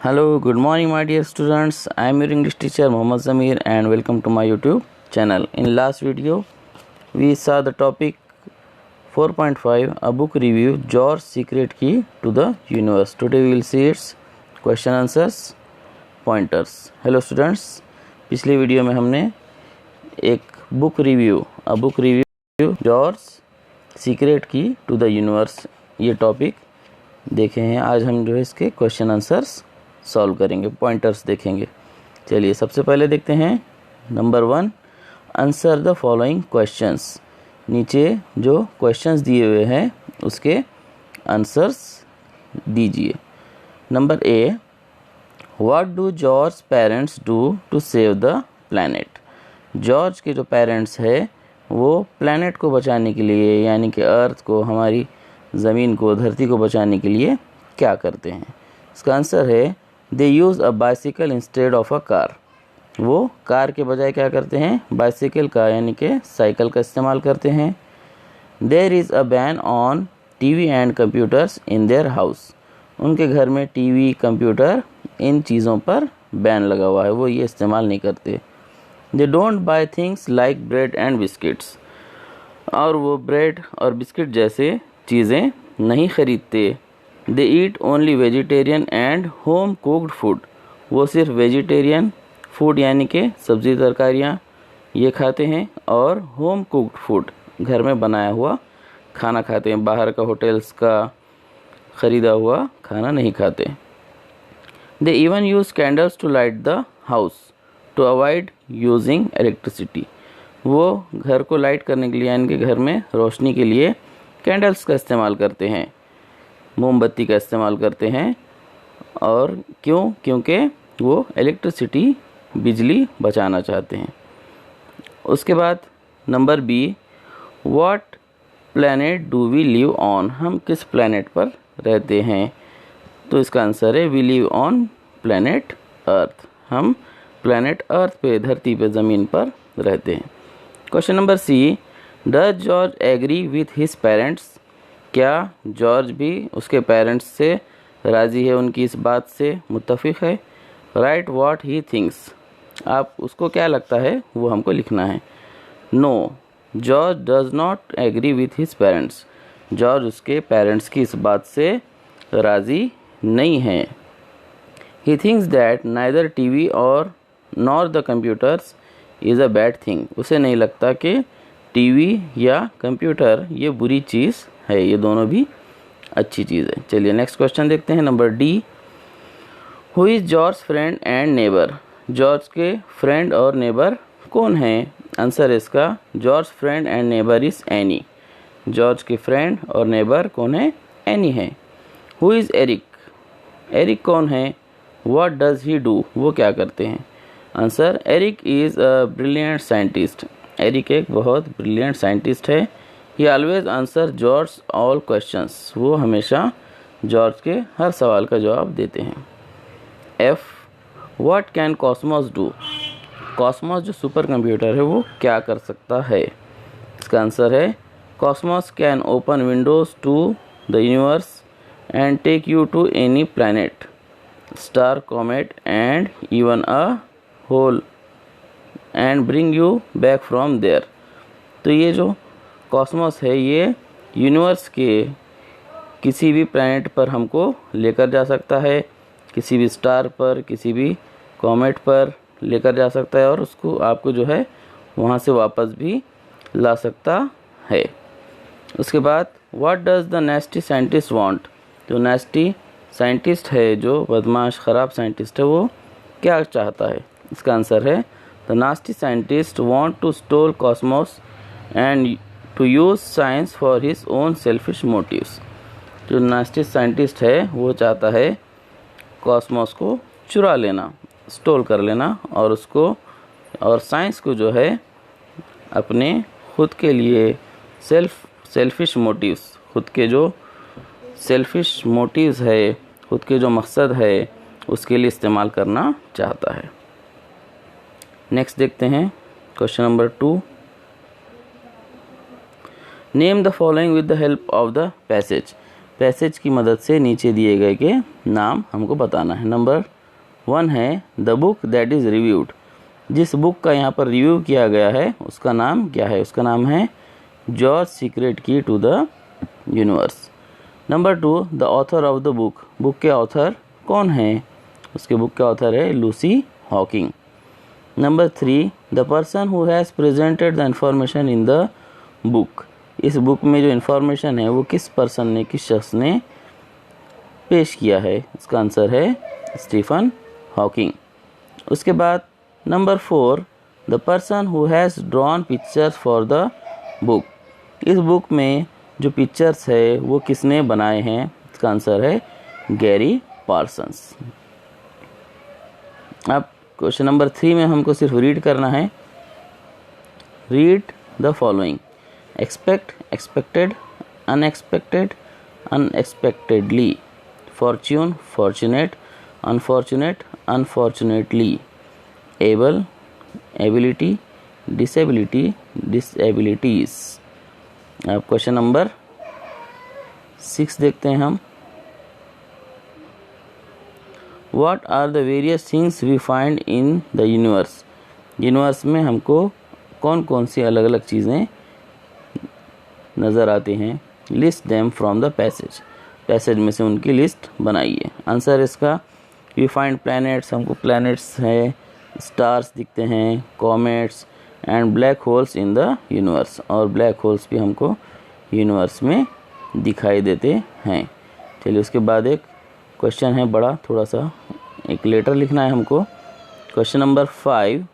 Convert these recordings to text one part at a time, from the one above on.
Hello, good morning, my dear students. I am your English teacher Mohammad Zamir and welcome to my YouTube channel. In last video, we saw the topic 4.5, a book review, George's Secret Key to the Universe. Today we will see its question answers, pointers. Hello students, पिछले video में हमने एक book review George secret key to the universe ये topic देखे हैं। आज हम जो है इसके क्वेश्चन आंसर्स सॉल्व करेंगे, पॉइंटर्स देखेंगे। चलिए सबसे पहले देखते हैं number 1, answer the following questions. नीचे जो क्वेश्चंस दिए हुए हैं उसके आंसर्स दीजिए। Number A, what do George parents do to save the planet. George के जो पेरेंट्स है वो प्लैनेट को बचाने के लिए, यानी कि अर्थ को, हमारी ज़मीन को, धरती को बचाने के लिए क्या करते हैं। इसका आंसर है they use a bicycle instead of a car. वो कार के बजाय क्या करते हैं, बाइसिकल का यानी कि साइकिल का इस्तेमाल करते हैं। There is a ban on TV and computers in their house. उनके घर में टीवी, कंप्यूटर, इन चीज़ों पर बैन लगा हुआ है, वो ये इस्तेमाल नहीं करते। They don't buy things like bread and biscuits. और वो ब्रेड और बिस्किट जैसे चीज़ें नहीं खरीदते। They eat only vegetarian and home cooked food. वो सिर्फ वेजिटेरियन फूड यानी कि सब्ज़ी तरकारियाँ ये खाते हैं और होम कुकड फूड घर में बनाया हुआ खाना खाते हैं, बाहर का होटल्स का ख़रीदा हुआ खाना नहीं खाते। They even use candles to light the house to avoid using electricity. वो घर को लाइट करने के लिए यानी कि घर में रोशनी के लिए कैंडल्स का इस्तेमाल करते हैं, मोमबत्ती का इस्तेमाल करते हैं। और क्यों? क्योंकि वो इलेक्ट्रिसिटी, बिजली बचाना चाहते हैं। उसके बाद number B, what planet do we live on. हम किस प्लैनेट पर रहते हैं? तो इसका आंसर है we live on planet earth. हम प्लैनेट अर्थ पे, धरती पे, ज़मीन पर रहते हैं। Question number C, does George agree with his parents. क्या जॉर्ज भी उसके पेरेंट्स से राज़ी है, उनकी इस बात से मुत्तफिक है। Right what he thinks. आप उसको क्या लगता है वो हमको लिखना है। No, George does not agree with his parents. George उसके पेरेंट्स की इस बात से राज़ी नहीं है। He thinks that neither TV और nor the computers is a bad thing. उसे नहीं लगता कि टीवी या कंप्यूटर ये बुरी चीज़ है, ये दोनों भी अच्छी चीज़ है। चलिए नेक्स्ट क्वेश्चन देखते हैं। Number D, who is George friend and neighbour. George के फ्रेंड और नेबर कौन हैं? आंसर है इसका George friend and neighbour is any. George के फ्रेंड और नेबर कौन है? एनी है। Who is Eric. एरिक कौन है? What does he do. वो क्या करते हैं? Answer, Eric is a brilliant scientist. Eric एक बहुत ब्रिलियंट साइंटिस्ट है। He always answer George all questions. वो हमेशा जॉर्ज के हर सवाल का जवाब देते हैं। F, what can Cosmos do. Cosmos जो सुपर कंप्यूटर है वो क्या कर सकता है? इसका आंसर है Cosmos can open windows to the universe and take you to any planet, star, comet and even a hole and bring you back from there. तो ये जो कॉस्मोस है ये यूनिवर्स के किसी भी प्लैनेट पर हमको लेकर जा सकता है, किसी भी स्टार पर, किसी भी कॉमेट पर लेकर जा सकता है और उसको, आपको जो है वहाँ से वापस भी ला सकता है। उसके बाद what does the नेस्टी scientist want. जो नेस्टी साइंटिस्ट है, जो बदमाश ख़राब साइंटिस्ट है, वो क्या चाहता है? इसका आंसर है the nasty scientist want to stole Cosmos and to use science for his own selfish motives. जो नास्टी साइंटिस्ट है वो चाहता है कॉस्मोस को चुरा लेना, स्टोल कर लेना और उसको, और साइंस को जो है अपने खुद के लिए सेल्फिश मोटिव्स, खुद के जो सेल्फिश मोटिव्स है, खुद के जो मकसद है उसके लिए इस्तेमाल करना चाहता है। नेक्स्ट देखते हैं question number 2, name the following with the help of the passage. Passage की मदद से नीचे दिए गए के नाम हमको बताना है। नंबर वन है the book that is reviewed. जिस बुक का यहाँ पर रिव्यू किया गया है उसका नाम क्या है? उसका नाम है George secret key to the universe. Number 2 the author of the book. Book के ऑथर कौन है? उसके बुक के ऑथर है Lucy Hawking. Number 3 the person who has presented the information in the book. इस बुक में जो इन्फॉर्मेशन है वो किस पर्सन ने, किस शख्स ने पेश किया है? इसका आंसर है स्टीफन हॉकिंग। उसके बाद number 4 the person who has drawn pictures for the book. इस बुक में जो पिक्चर्स है वो किसने बनाए हैं? इसका आंसर है गैरी पार्सन्स। अब क्वेश्चन नंबर 3 में हमको सिर्फ रीड करना है। Read the following: expect, expected, unexpected, unexpectedly, Fortune, fortunate, unfortunate, unfortunately, able, ability, disability, disabilities. अब क्वेश्चन नंबर 6 देखते हैं हम। What are the various things we find in the universe? Universe में हमको कौन कौन सी अलग अलग चीज़ें नज़र आती हैं? List them from the passage. Passage में से उनकी लिस्ट बनाइए। आंसर इसका वी फाइंड प्लैनेट्स, हमको प्लैनेट्स है, स्टार्स दिखते हैं, comets and black holes in the universe. और ब्लैक होल्स भी हमको यूनिवर्स में दिखाई देते हैं। चलिए उसके बाद एक क्वेश्चन है बड़ा, थोड़ा सा एक लेटर लिखना है हमको। Question number 5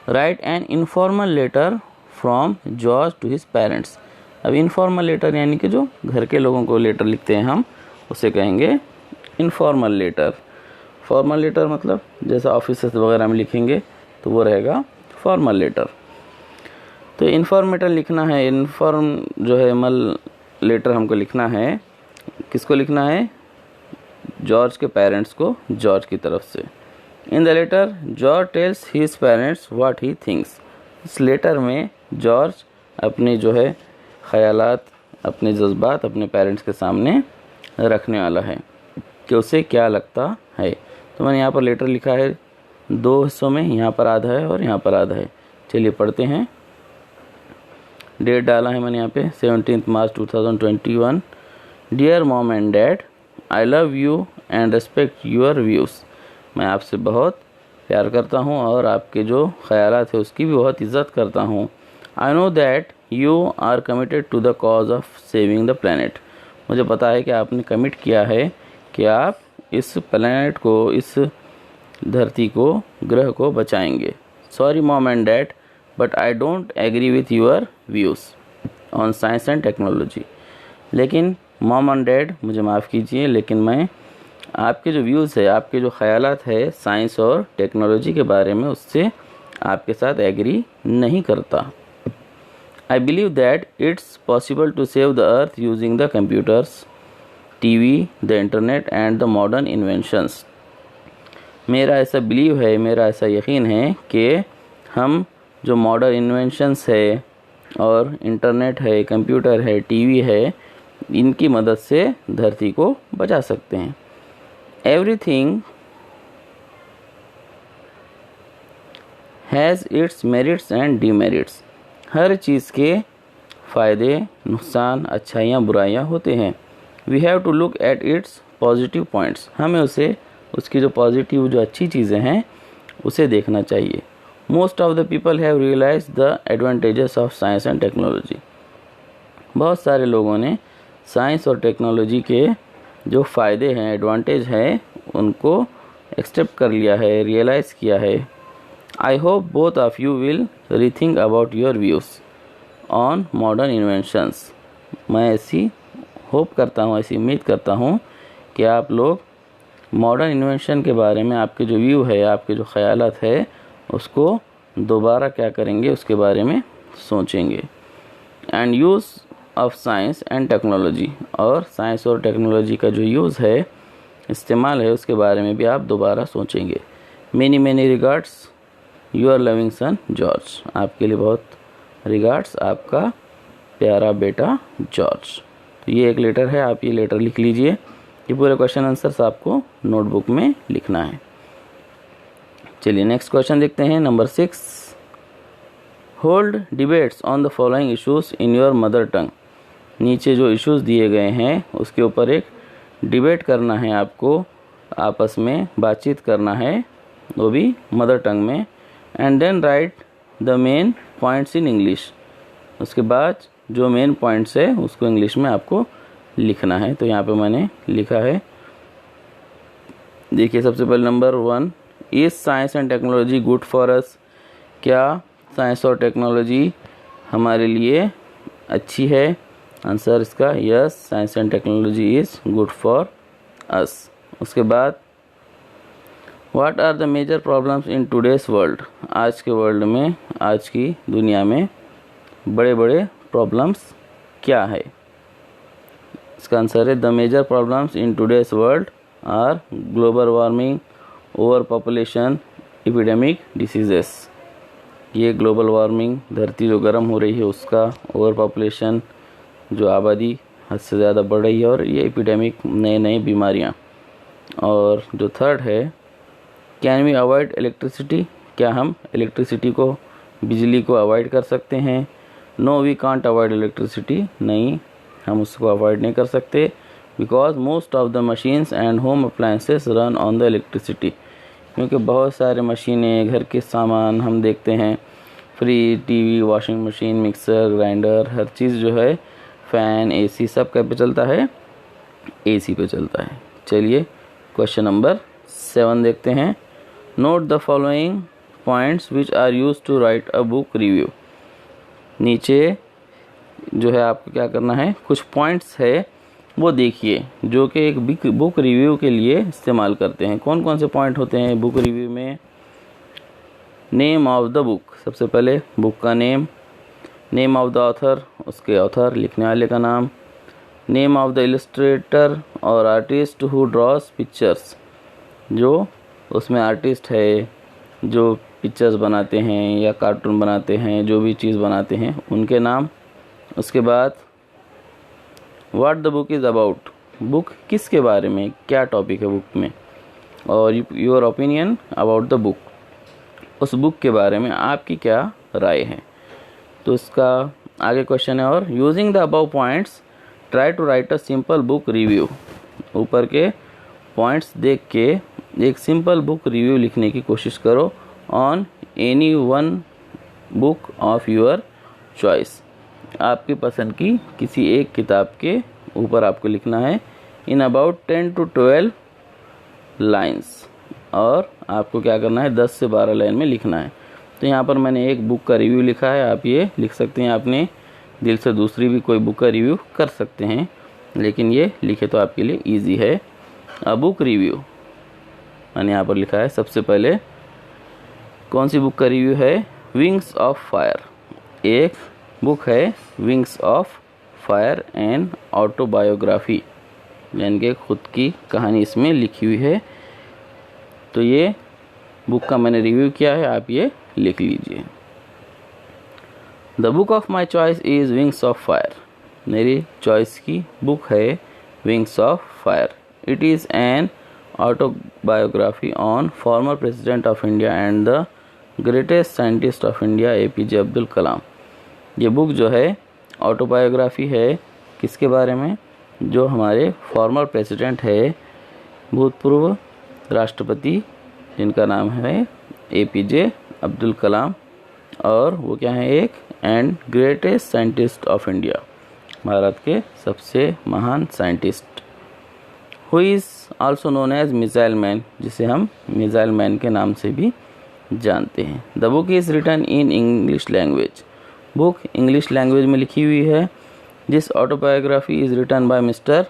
write an informal letter from George to his parents. अब इनफॉर्मल लेटर यानी कि जो घर के लोगों को लेटर लिखते हैं हम, उसे कहेंगे इनफॉर्मल लेटर। फॉर्मल लेटर मतलब जैसा ऑफिसेस वगैरह में लिखेंगे तो वो रहेगा फॉर्मल लेटर। तो इन्फॉर्मेटर लिखना है, इन्फॉर्म जो है मल लेटर हमको लिखना है। किसको लिखना है? जॉर्ज के पेरेंट्स को, जॉर्ज की तरफ से। In the letter George tells his parents what he thinks. इस लेटर में जॉर्ज अपने जो है ख़यालात, अपने जज्बात अपने पेरेंट्स के सामने रखने वाला है कि उसे क्या लगता है। तो मैंने यहाँ पर लेटर लिखा है 2 हिस्सों में, यहाँ पर आधा है और यहाँ पर आधा है। चलिए पढ़ते हैं। डेट डाला है मैंने यहाँ पे 17 March 2021। Dear mom and dad, I love you and respect your views. मैं आपसे बहुत प्यार करता हूँ और आपके जो ख़यालात है उसकी भी बहुत इज़्ज़त करता हूँ। I know that you are committed to the cause of saving the planet. मुझे पता है कि आपने कमिट किया है कि आप इस प्लैनेट को, इस धरती को, ग्रह को बचाएंगे। Sorry mom and dad but I don't agree with your views on science and technology. लेकिन मॉम एंड डैड मुझे माफ़ कीजिए, लेकिन मैं आपके जो व्यूज़ है, आपके जो ख़यालात है साइंस और टेक्नोलॉजी के बारे में, उससे आपके साथ एग्री नहीं करता। I believe that it's possible to save the earth using the computers, TV, the internet and the modern inventions. मेरा ऐसा बिलीव है, मेरा ऐसा यकीन है कि हम जो मॉडर्न इन्वेंशंस है और इंटरनेट है, कंप्यूटर है, टीवी है, इनकी मदद से धरती को बचा सकते हैं। Everything has its merits and demerits. हर चीज़ के फ़ायदे, नुकसान, अच्छाइयाँ, बुराइयाँ होते हैं। We have to look at its positive points. हमें उसे, उसकी जो पॉजिटिव, जो अच्छी चीज़ें हैं, उसे देखना चाहिए। Most of the people have realise the advantages of science and technology. बहुत सारे लोगों ने साइंस और टेक्नोलॉजी के जो फ़ायदे हैं, एडवांटेज हैं, उनको एक्सेप्ट कर लिया है, रियलाइज़ किया है। I hope both of you will rethink about your views on modern inventions. मैं ऐसी होप करता हूँ, ऐसी उम्मीद करता हूँ कि आप लोग मॉडर्न इन्वेंशन के बारे में, आपके जो व्यू है, आपके जो ख़यालात है, उसको दोबारा क्या करेंगे, उसके बारे में सोचेंगे। And use of science and technology, और साइंस और टेक्नोलॉजी का जो यूज़ है, इस्तेमाल है, उसके बारे में भी आप दोबारा सोचेंगे। Many many regards, your loving son George. आपके लिए बहुत रिगार्ड्स, आपका प्यारा बेटा जॉर्ज। तो ये एक लेटर है, आप ये लेटर लिख लीजिए ये पूरे क्वेश्चन आंसर्स आपको नोटबुक में लिखना है। चलिए नेक्स्ट क्वेश्चन देखते हैं। Number 6, hold debates on the following issues in your mother tongue. नीचे जो इश्यूज दिए गए हैं उसके ऊपर एक डिबेट करना है आपको, आपस में बातचीत करना है, वो भी मदर टंग में। And then write the main points in English. उसके बाद जो मेन पॉइंट्स है उसको इंग्लिश में आपको लिखना है। तो यहाँ पे मैंने लिखा है, देखिए सबसे पहले number 1, is science and technology good for अस। क्या साइंस और टेक्नोलॉजी हमारे लिए अच्छी है? आंसर इसका yes, science and technology is good for us. उसके बाद what are the major problems in today's world. आज के वर्ल्ड में, आज की दुनिया में बड़े बड़े प्रॉब्लम्स क्या है? इसका आंसर है the major problems in today's world are global warming, over population, epidemic diseases. ये ग्लोबल वार्मिंग, धरती जो गर्म हो रही है उसका, ओवर पॉपुलेशन जो आबादी हद से ज़्यादा बढ़ रही है, और ये एपिडेमिक नए नए बीमारियाँ। और जो थर्ड है, कैन वी अवॉइड इलेक्ट्रिसिटी। क्या हम इलेक्ट्रिसिटी को, बिजली को अवॉइड कर सकते हैं? No we can't avoid electricity. नहीं, हम उसको अवॉइड नहीं कर सकते, because most of the machines and home appliances run on the electricity. क्योंकि बहुत सारे मशीनें, घर के सामान हम देखते हैं, fridge, TV, washing machine, mixer, grinder, हर चीज़ जो है, फ़ैन, एसी, सब क्या पे चलता है? एसी पे चलता है। चलिए क्वेश्चन नंबर 7 देखते हैं। Note the following points which are use to write a book review. नीचे जो है आपको क्या करना है, कुछ पॉइंट्स है वो देखिए जो कि एक बुक रिव्यू के लिए इस्तेमाल करते हैं। कौन कौन से पॉइंट होते हैं बुक रिव्यू में? नेम ऑफ द बुक, सबसे पहले बुक का name. Name of the author, उसके ऑथर, लिखने वाले का नाम। नेम ऑफ द इलस्ट्रेटर और आर्टिस्ट हु ड्रॉज पिक्चर्स, जो उसमें आर्टिस्ट है जो पिक्चर्स बनाते हैं या कार्टून बनाते हैं, जो भी चीज़ बनाते हैं, उनके नाम। उसके बाद what the book is about, book किसके बारे में, क्या टॉपिक है बुक में। और your opinion about the book, उस बुक के बारे में आपकी क्या राय है। तो इसका आगे क्वेश्चन है, और using the above points try to write a simple book review. ऊपर के पॉइंट्स देख के एक सिंपल बुक रिव्यू लिखने की कोशिश करो on any one book of your choice. आपकी पसंद की किसी एक किताब के ऊपर आपको लिखना है इन अबाउट 10 to 12 लाइन्स, और आपको क्या करना है 10 से 12 लाइन में लिखना है। तो यहाँ पर मैंने एक बुक का रिव्यू लिखा है, आप ये लिख सकते हैं। आपने दिल से दूसरी भी कोई बुक का रिव्यू कर सकते हैं, लेकिन ये लिखे तो आपके लिए इजी है। अ बुक रिव्यू मैंने यहाँ पर लिखा है। सबसे पहले कौन सी बुक का रिव्यू है? विंग्स ऑफ फायर, एक बुक है wings of fire and autobiography, यानी कि खुद की कहानी इसमें लिखी हुई है। तो ये बुक का मैंने रिव्यू किया है, आप ये लिख लीजिए। The book of my choice is wings of fire, मेरी चॉइस की बुक है wings of fire. It is an autobiography on former president of India and the greatest scientist of India APJ Abdul Kalam. ये बुक जो है autobiography है किसके बारे में? जो हमारे फॉर्मर प्रेसिडेंट है, भूतपूर्व राष्ट्रपति, जिनका नाम है APJ अब्दुल कलाम, और वो क्या है, एक and greatest scientist of India, Bharat के सबसे महान scientist. Who is also known as missile man, जिसे हम मिसाइल मैन के नाम से भी जानते हैं। The book is written in English language, book English language में लिखी हुई है। This autobiography is written by mister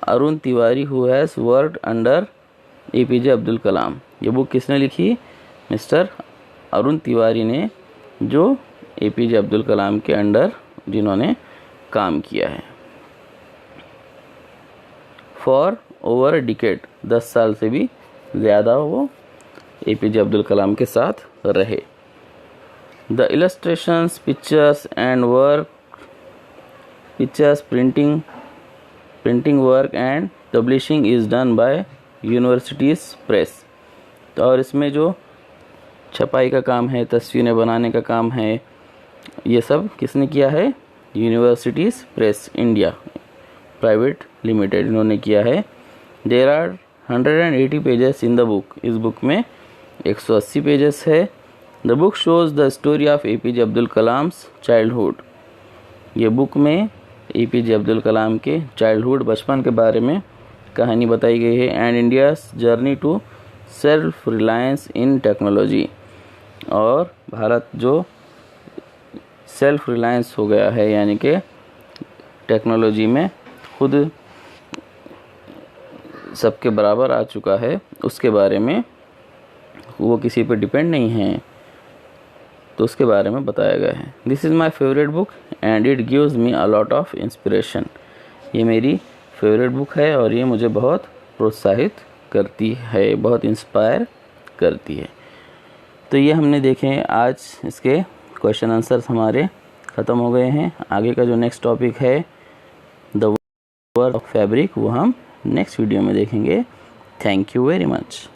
Arun Tiwari who has worked under APJ Abdul Kalam. ये बुक किसने लिखी? मिस्टर अरुण तिवारी ने, जो APJ अब्दुल कलाम के अंडर जिन्होंने काम किया है। फॉर ओवर डिकेड, 10 साल से भी ज़्यादा वो APJ अब्दुल कलाम के साथ रहे। The illustrations, pictures and work, pictures, printing work and publishing is done by universities press. तो और इसमें जो छपाई का काम है, तस्वीरें बनाने का काम है, ये सब किसने किया है? Universities press India private limited, इन्होंने किया है। There are 180 pages in the book. इस बुक में 180 पेजेस है। The book shows the story of APJ Abdul Kalam's childhood. ये बुक में APJ अब्दुल कलाम के चाइल्डहुड, बचपन के बारे में कहानी बताई गई है। And India's journey to self reliance in technology, और भारत जो सेल्फ रिलायंस हो गया है, यानी कि टेक्नोलॉजी में खुद सबके बराबर आ चुका है, उसके बारे में, वो किसी पर डिपेंड नहीं है, तो उसके बारे में बताया गया है। This is my favourite book and it gives me a lot of inspiration. ये मेरी फेवरेट बुक है और ये मुझे बहुत प्रोत्साहित करती है, बहुत इंस्पायर करती है। तो ये हमने देखे आज, इसके क्वेश्चन आंसर्स हमारे ख़त्म हो गए हैं। आगे का जो नेक्स्ट टॉपिक है द वर्क ऑफ फैब्रिक, वो हम नेक्स्ट वीडियो में देखेंगे। Thank you very much.